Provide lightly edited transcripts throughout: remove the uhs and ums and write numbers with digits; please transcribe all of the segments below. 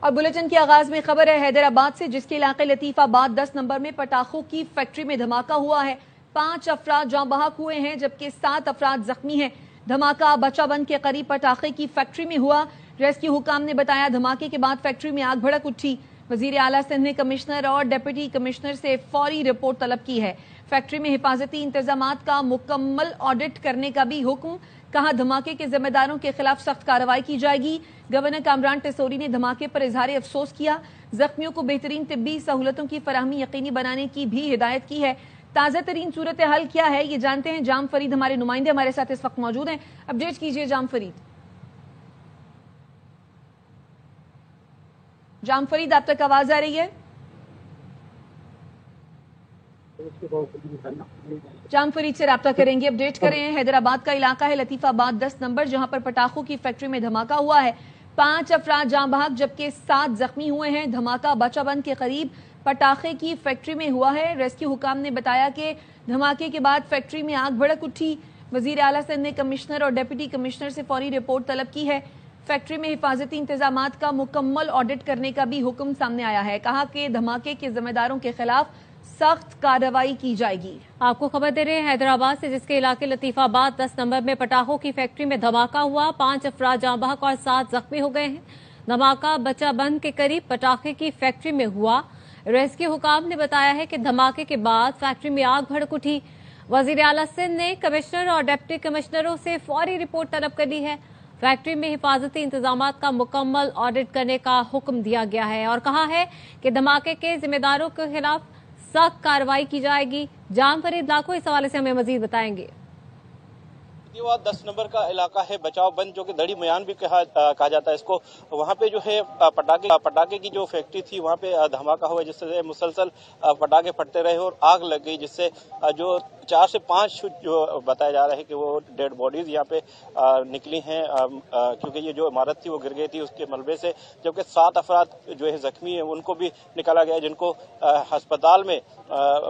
اور بلیٹن کے آغاز میں خبر ہے حیدرآباد سے، جس کے علاقے لطیفآباد 10 نمبر میں پٹاخوں کی فیکٹری میں دھماکہ ہوا ہے۔ 5 افراد جاں بحق ہوئے ہیں جبکہ 7 افراد زخمی ہیں۔ دھماکہ بچہ بند کے قریب پٹاخے کی فیکٹری میں ہوا۔ ریسکیو حکام نے بتایا دھماکے کے بعد فیکٹری میں آگ بھڑک اٹھی۔ وزیر اعلیٰ سندھ نے کمشنر اور ڈپٹی کمشنر سے فوری رپورٹ طلب کی ہے۔ فیکٹری میں حفاظتی انتظامات کا مکمل آڈٹ کرنے کا بھی حکم، کہا دھماکے کے ذمہ داروں کے خلاف سخت کارروائی کی جائے گی۔ گورنر کامران ٹیسوری نے دھماکے پر اظہار افسوس کیا، زخمیوں کو بہترین طبی سہولتوں کی فراہمی یقینی بنانے کی بھی ہدایت کی ہے۔ تازہ ترین صورتحال کیا ہے یہ جانتے ہیں، جام فرید ہمارے نمائندے ہمارے ساتھ اس وقت موجود ہیں۔ اپڈیٹ کیجیے جام فرید۔ جام فرید، آپ تک آواز آ رہی ہے؟ جام فرید سے رابطہ کریں گے، اپڈیٹ کریں ہیں۔ حیدرآباد کا علاقہ ہے لطیفآباد 10 نمبر، جہاں پر پٹاخوں کی فیکٹری میں دھماکہ ہوا ہے۔ 5 افراد جاں بحق جبکہ 7 زخمی ہوئے ہیں۔ دھماکہ بچہ بند کے قریب پٹاخے کی فیکٹری میں ہوا ہے۔ ریسکیو حکام نے بتایا کہ دھماکے کے بعد فیکٹری میں آگ بھڑک اٹھی۔ وزیر اعلیٰ سندھ نے کمشنر اور ڈپٹی کمشنر سے فوری رپورٹ طلب کی ہے۔ فیکٹری میں حفاظتی انتظامات کا مکمل آڈٹ کرنے کا بھی حکم سامنے آیا ہے، کہا کہ دھماکے کے ذمہ داروں کے خلاف سخت کارروائی کی جائے گی۔ آپ کو خبر دے رہے ہیں حیدرآباد سے، جس کے علاقے لطیفآباد 10 نمبر میں پٹاخوں کی فیکٹری میں دھماکہ ہوا۔ 5 افراد جاں بحق اور 7 زخمی ہو گئے ہیں۔ دھماکہ بچہ بند کے قریب پٹاخے کی فیکٹری میں ہوا۔ ریسکیو حکام نے بتایا ہے کہ دھماکے کے بعد فیکٹری میں آگ بھڑک اٹھی۔ وزیر اعلیٰ سندھ نے کمشنر اور ڈپٹی کمشنروں سے فوری رپورٹ طلب کر لی ہے۔ فیکٹری میں حفاظتی انتظامات کا مکمل آڈٹ کرنے کا حکم دیا گیا ہے اور کہا ہے کہ دھماکے کے ذمہ داروں کے خلاف سخت کارروائی کی جائے گی۔ جام فرید لاکھوں اس حوالے سے ہمیں مزید بتائیں گے۔ 10 نمبر کا علاقہ ہے بچاؤ بند، جو کہ دڑی میان بھی کہا جاتا ہے اس کو۔ وہاں پہ جو ہے پٹاخے کی جو فیکٹری تھی وہاں پہ دھماکہ ہوا، جس سے مسلسل پٹاخے پھٹتے رہے اور آگ لگ گئی، جس سے جو 4 سے 5 جو بتایا جا رہا ہے کہ وہ ڈیڈ باڈیز یہاں پہ نکلی ہیں، کیونکہ یہ جو عمارت تھی وہ گر گئی تھی اس کے ملبے سے، جبکہ 7 افراد جو ہے زخمی ہیں ان کو بھی نکالا گیا، جن کو ہسپتال میں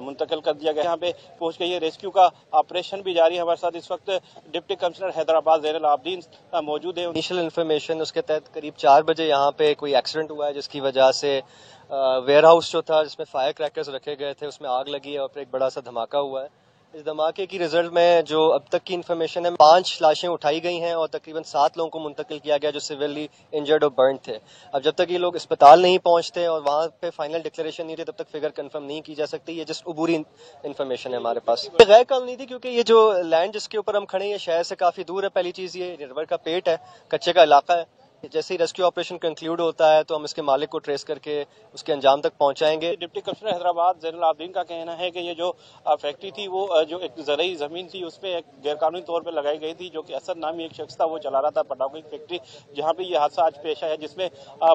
منتقل کر دیا گیا۔ یہاں پہ پہنچ گئی ہے، ریسکیو کا آپریشن بھی جاری ہے۔ ہمارے ساتھ اس وقت ڈپٹی کمشنر حیدرآباد زین العابدین موجود ہیں۔ انیشل انفارمیشن اس کے تحت قریب 4 بجے یہاں پہ کوئی ایکسیڈنٹ ہوا ہے، جس کی وجہ سے ویئر ہاؤس جو تھا جس میں فائر کریکرز رکھے گئے تھے اس میں آگ لگی ہے اور پھر ایک بڑا سا دھماکہ ہوا ہے۔ اس دھماکے کی رزلٹ میں جو اب تک کی انفارمیشن ہے 5 لاشیں اٹھائی گئی ہیں اور تقریباً 7 لوگوں کو منتقل کیا گیا جو سیویرلی انجرڈ اور برنڈ تھے۔ اب جب تک یہ لوگ اسپتال نہیں پہنچتے اور وہاں پہ فائنل ڈکلیریشن نہیں تھے تب تک فگر کنفرم نہیں کی جا سکتی۔ یہ جسٹ عبوری انفارمیشن ہے ہمارے پاس۔ یہ غیر قانونی تھی کیونکہ یہ جو لینڈ جس کے اوپر ہم کھڑے ہیں یہ شہر سے کافی دور ہے۔ پہلی چیز یہ ریور کا پیٹ ہے، کچے کا علاقہ ہے۔ جیسے ہی ریسکیو آپریشن کنکلیوڈ ہوتا ہے تو ہم اس کے مالک کو ٹریس کر کے اس کے انجام تک پہنچائیں گے۔ ڈپٹی کمشنر حیدرآباد زین العابدین کا کہنا ہے کہ یہ جو فیکٹری تھی وہ جو ایک زرعی زمین تھی اس پہ ایک غیر قانونی طور پہ لگائی گئی تھی، جو کہ اسد نامی ایک شخص تھا، وہ چلا رہا تھا پٹاخوں کی فیکٹری، جہاں پہ یہ حادثہ آج پیش آیا، جس میں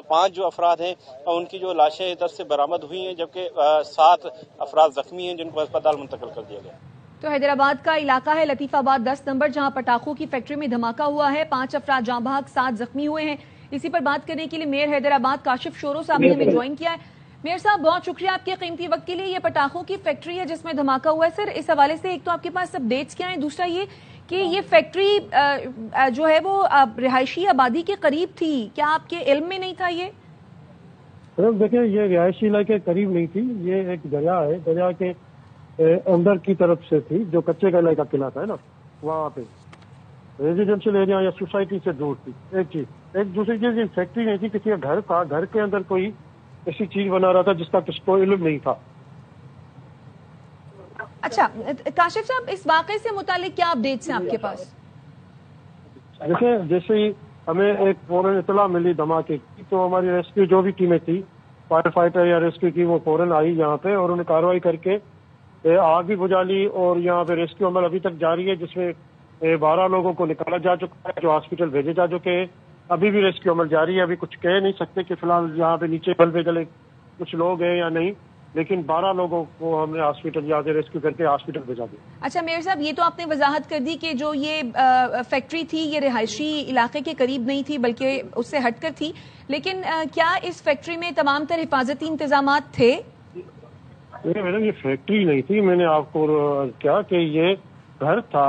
5 جو افراد ہیں ان کی جو لاشیں ادھر سے برآمد ہوئی ہیں، جبکہ 7 افراد زخمی ہیں جن کو اسپتال منتقل کر دیا گیا۔ تو حیدرآباد کا علاقہ ہے لطیفآباد 10 نمبر، جہاں پٹاخوں کی فیکٹری میں دھماکہ ہوا ہے۔ 5 افراد جاں بحق، 7 زخمی ہوئے ہیں۔ اسی پر بات کرنے کے لیے میئر حیدرآباد کاشف شورو صاحب نے ہمیں جوائن کیا ہے۔ میئر صاحب بہت شکریہ آپ کے قیمتی وقت کے لیے۔ یہ پٹاخوں کی فیکٹری ہے جس میں دھماکہ ہوا ہے، سر اس حوالے سے ایک تو آپ کے پاس اپڈیٹس کیا ہیں، دوسرا یہ کہ یہ فیکٹری جو ہے وہ رہائشی آبادی کے قریب تھی، کیا آپ کے علم میں نہیں تھا یہ؟ دیکھیں یہ رہائشی علاقے قریب نہیں تھی، یہ ایک دریا ہے، دریا کے اندر کی طرف سے تھی، جو کچے کا علاقہ کہلاتا ہے نا، وہاں پہ ریزیڈینشل ایریا یا سوسائٹی سے دور تھی۔ ایک چیز، ایک دوسری چیز یہ فیکٹری نہیں تھی، کسی کا گھر تھا، گھر کے اندر کوئی ایسی چیز بنا رہا تھا جس کا کسی کو علم نہیں تھا۔ اچھا کاشف صاحب، اس واقعے سے متعلق کیا اپڈیٹس ہیں آپ کے پاس؟ دیکھیں جیسے ہی ہمیں ایک فوراً اطلاع ملی دھماکے کی تو ہماری ریسکیو جو بھی ٹیمیں تھی، فائر فائٹر یا ریسکیو کی، وہ فوراً آئی یہاں پہ اور انہوں نے کارروائی کر کے آگ بھی بجھا لی اور یہاں پہ ریسکیو عمل ابھی تک جاری ہے، جس میں 12 لوگوں کو نکالا جا چکا ہے جو ہاسپٹل بھیجے جا چکے ہیں۔ ابھی بھی ریسکیو عمل جاری ہے، ابھی کچھ کہہ نہیں سکتے کہ فی الحال یہاں پہ نیچے بلبے جلے کچھ لوگ ہیں یا نہیں، لیکن 12 لوگوں کو ہم نے ہاسپٹل جا کے ریسکیو کر کے ہاسپٹل بھیجا دیا۔ اچھا میئر صاحب، یہ تو آپ نے وضاحت کر دی کہ جو یہ فیکٹری تھی یہ رہائشی علاقے کے قریب نہیں تھی بلکہ اس سے ہٹ کر تھی، لیکن کیا اس فیکٹری میں تمام تر حفاظتی انتظامات تھے؟ میڈم یہ فیکٹری نہیں تھی، میں نے آپ کو کیا کہ یہ گھر تھا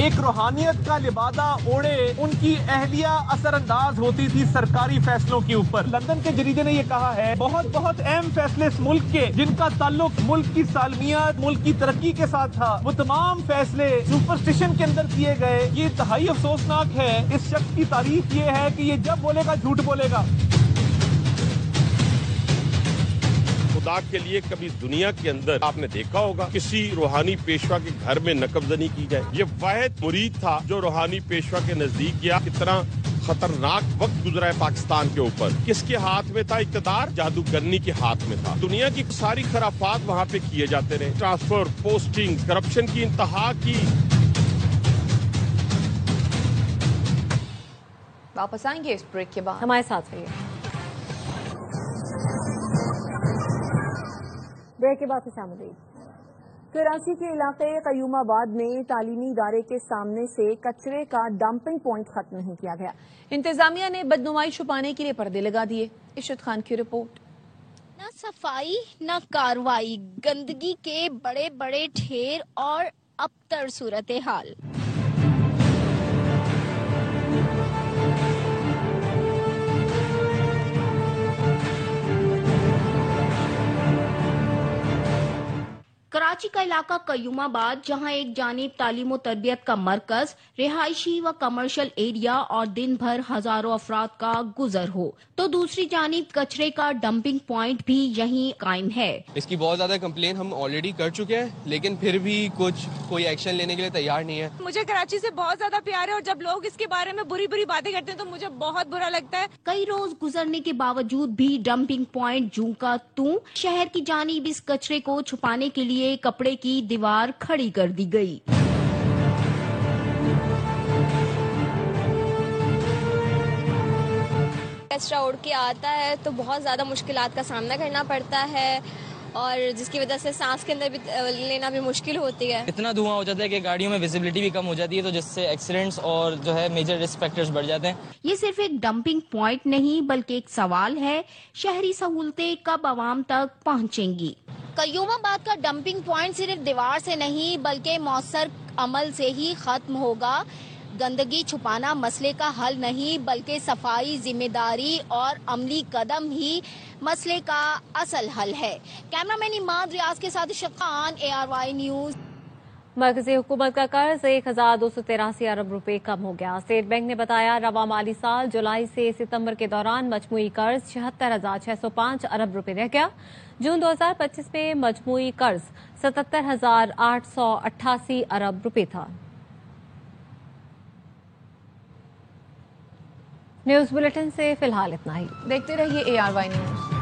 ایک روحانیت کا لبادہ اوڑے ان کی اہلیہ اثر انداز ہوتی تھی سرکاری فیصلوں کے اوپر. لندن کے جریدے نے یہ کہا ہے بہت بہت اہم فیصلے اس ملک کے جن کا تعلق ملک کی سالمیت ملک کی ترقی کے ساتھ تھا وہ تمام فیصلے سپرسٹیشن کے اندر کیے گئے. یہ انتہائی افسوسناک ہے. اس شخص کی تعریف یہ ہے کہ یہ جب بولے گا جھوٹ بولے گا. خدا کے لیے کبھی دنیا کے اندر آپ نے دیکھا ہوگا کسی روحانی پیشوا کے گھر میں نقب زنی کی جائے؟ یہ واحد مرید تھا جو روحانی پیشوا کے نزدیک گیا. کتنا خطرناک وقت گزرا ہے پاکستان کے اوپر. کس کے ہاتھ میں تھا اقتدار؟ جادوگرنی کے ہاتھ میں تھا. دنیا کی ساری خرافات وہاں پہ کیے جاتے رہے. ٹرانسفر، پوسٹنگ، کرپشن کی انتہا کی. واپس آئیں گے اس بریک کے بعد. ہمارے ساتھ رہیے. بریک کے بعد سے شامل. کراچی کے علاقے قیوم آباد میں تعلیمی ادارے کے سامنے سے کچرے کا ڈمپنگ پوائنٹ ختم نہیں کیا گیا. انتظامیہ نے بدنمائی چھپانے کے لیے پردے لگا دیے. ارشد خان کی رپورٹ. نہ صفائی نہ کارروائی، گندگی کے بڑے بڑے ڈھیر اور ابتر صورتحال. کراچی کا علاقہ قیوم آباد، جہاں ایک جانب تعلیم و تربیت کا مرکز، رہائشی و کمرشل ایریا اور دن بھر ہزاروں افراد کا گزر ہو، تو دوسری جانب کچرے کا ڈمپنگ پوائنٹ بھی یہیں قائم ہے. اس کی بہت زیادہ کمپلین ہم آلریڈی کر چکے ہیں، لیکن پھر بھی کوئی ایکشن لینے کے لیے تیار نہیں ہے. مجھے کراچی سے بہت زیادہ پیار ہے اور جب لوگ اس کے بارے میں بری بری باتیں کرتے ہیں تو مجھے بہت برا لگتا ہے. کئی روز گزرنے کے باوجود بھی ڈمپنگ پوائنٹ جوں کا توں. شہر کی جانب اس کچرے کو چھپانے کے لیے کپڑے کی دیوار کھڑی کر دی گئی. کچرا اڑ کے آتا ہے تو بہت زیادہ مشکلات کا سامنا کرنا پڑتا ہے اور جس کی وجہ سے سانس کے اندر بھی لینا بھی مشکل ہوتی ہے. اتنا دھواں ہو جاتا ہے کہ گاڑیوں میں ویزیبلٹی بھی کم ہو جاتی ہے، تو جس سے ایکسیڈنٹس اور جو ہے میجر رسک فیکٹرز بڑھ جاتے ہیں. یہ صرف ایک ڈمپنگ پوائنٹ نہیں بلکہ ایک سوال ہے، شہری سہولتیں کب عوام تک پہنچیں گی؟ قیوم آباد کا ڈمپنگ پوائنٹ صرف دیوار سے نہیں بلکہ مؤثر عمل سے ہی ختم ہوگا. گندگی چھپانا مسئلے کا حل نہیں بلکہ صفائی، ذمہ داری اور عملی قدم ہی مسئلے کا اصل حل ہے. کیمرامین اماد ریاض کے ساتھ شفقان، ARY نیوز. مرکزی حکومت کا قرض 1283 ارب روپے کم ہو گیا. اسٹیٹ بینک نے بتایا رواں مالی سال جولائی سے ستمبر کے دوران مجموعی قرض 76,605 ارب روپے رہ گیا. جون 2025 میں مجموعی قرض 77,888 ارب روپے تھا. نیوز بلیٹن سے فی الحال اتنا ہی. دیکھتے رہیے ARY نیوز.